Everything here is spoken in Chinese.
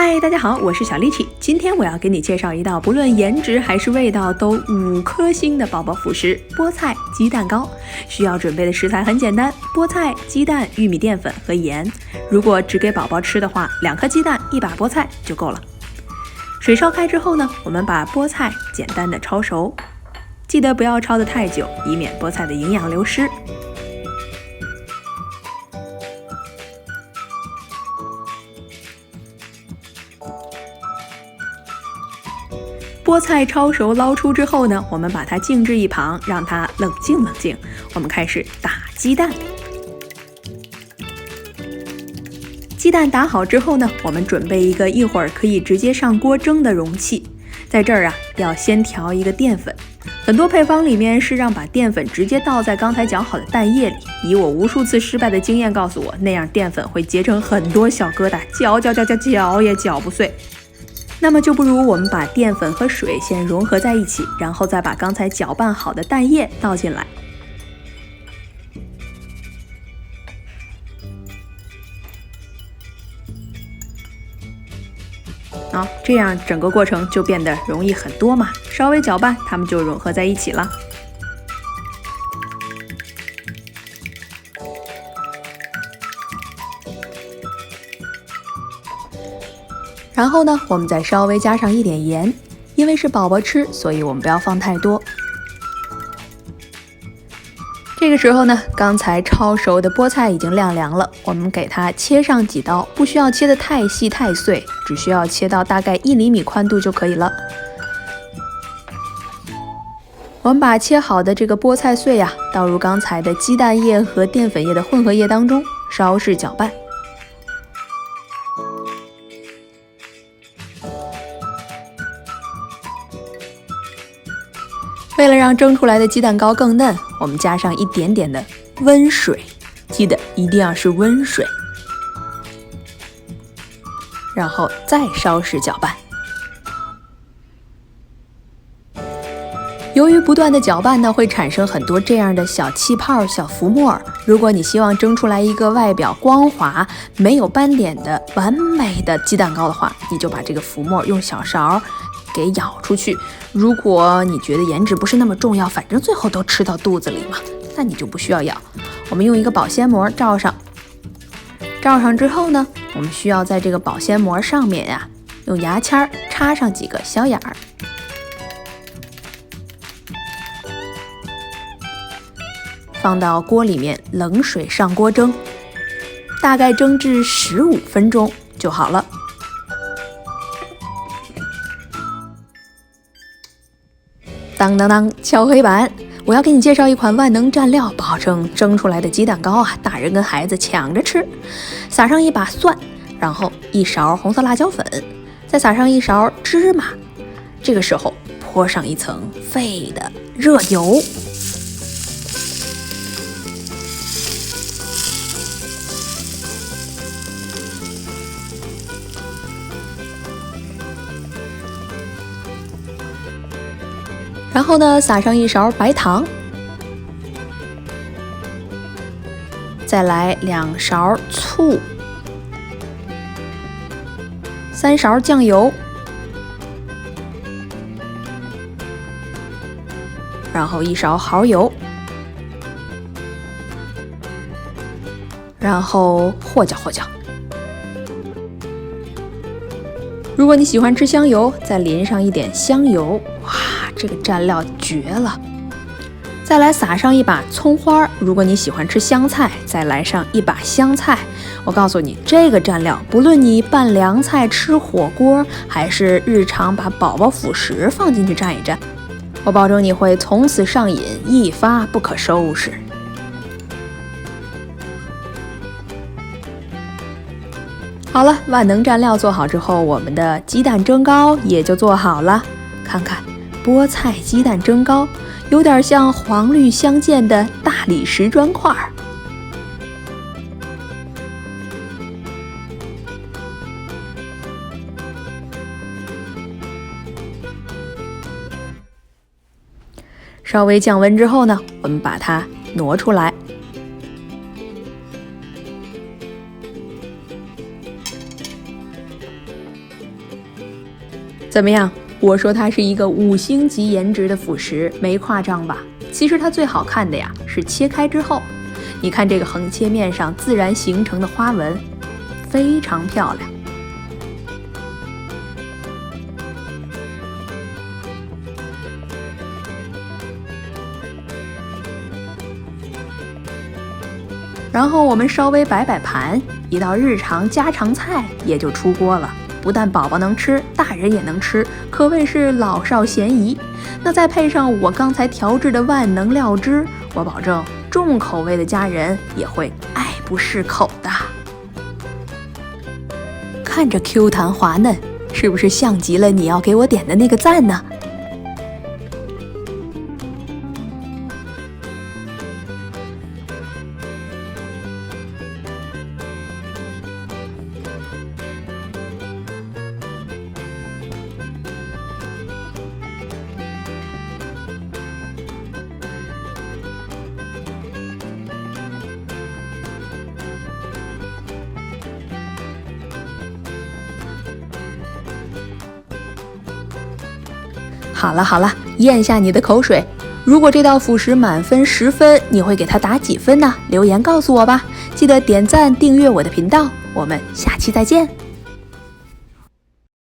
嗨，大家好，我是小力气。今天我要给你介绍一道不论颜值还是味道都5颗星的宝宝辅食——菠菜鸡蛋糕。需要准备的食材很简单：菠菜、鸡蛋、玉米淀粉和盐。如果只给宝宝吃的话，2颗鸡蛋、1把菠菜就够了。水烧开之后呢，我们把菠菜简单的焯熟，记得不要焯得太久，以免菠菜的营养流失。菠菜焯熟捞出之后呢，我们把它静置一旁，让它冷静冷静。我们开始打鸡蛋。鸡蛋打好之后呢，我们准备一个一会儿可以直接上锅蒸的容器。在这儿啊，要先调一个淀粉。很多配方里面是让把淀粉直接倒在刚才搅好的蛋液里。以我无数次失败的经验告诉我，那样淀粉会结成很多小疙瘩，搅也搅不碎。那么就不如我们把淀粉和水先融合在一起，然后再把刚才搅拌好的蛋液倒进来。这样整个过程就变得容易很多嘛，稍微搅拌，它们就融合在一起了。然后呢，我们再稍微加上一点盐，因为是宝宝吃，所以我们不要放太多。这个时候呢，刚才焯熟的菠菜已经晾凉了，我们给它切上几刀，不需要切得太细太碎，只需要切到大概1厘米宽度就可以了。我们把切好的这个菠菜碎倒入刚才的鸡蛋液和淀粉液的混合液当中，稍事搅拌。为了让蒸出来的鸡蛋糕更嫩，我们加上一点点的温水，记得一定要是温水，然后再稍事搅拌。由于不断的搅拌呢，会产生很多这样的小气泡、小浮沫。如果你希望蒸出来一个外表光滑、没有斑点的完美的鸡蛋糕的话，你就把这个浮沫用小勺给舀出去。如果你觉得颜值不是那么重要，反正最后都吃到肚子里嘛，那你就不需要舀。我们用一个保鲜膜罩上，罩上之后呢，我们需要在这个保鲜膜上面用牙签插上几个小眼儿，放到锅里面冷水上锅蒸，大概蒸至15分钟就好了。当当当，敲黑板！我要给你介绍一款万能蘸料，保证蒸出来的鸡蛋糕大人跟孩子抢着吃。撒上1把蒜，然后1勺红色辣椒粉，再撒上1勺芝麻。这个时候泼上一层沸的热油。然后呢，撒上1勺白糖，再来2勺醋，3勺酱油，然后1勺蚝油，然后和搅和搅。如果你喜欢吃香油，再淋上一点香油，哇，这个蘸料绝了！再来撒上1把葱花，如果你喜欢吃香菜，再来上1把香菜。我告诉你，这个蘸料不论你拌凉菜、吃火锅，还是日常把宝宝辅食放进去蘸一蘸，我保证你会从此上瘾，一发不可收拾。好了，万能蘸料做好之后，我们的鸡蛋蒸糕也就做好了。看看菠菜鸡蛋蒸糕，有点像黄绿相间的大理石砖块。稍微降温之后呢，我们把它挪出来。怎么样？我说它是一个5星级颜值的辅食，没夸张吧？其实它最好看的呀，是切开之后，你看这个横切面上自然形成的花纹，非常漂亮。然后我们稍微摆摆盘，一道日常家常菜也就出锅了。不但宝宝能吃，大人也能吃，可谓是老少咸宜。那再配上我刚才调制的万能料汁，我保证重口味的家人也会爱不释口的。看着 Q 弹滑嫩，是不是像极了你要给我点的那个赞呢？好了好了，咽下你的口水。如果这道辅食满分10分，你会给它打几分呢？留言告诉我吧。记得点赞订阅我的频道，我们下期再见。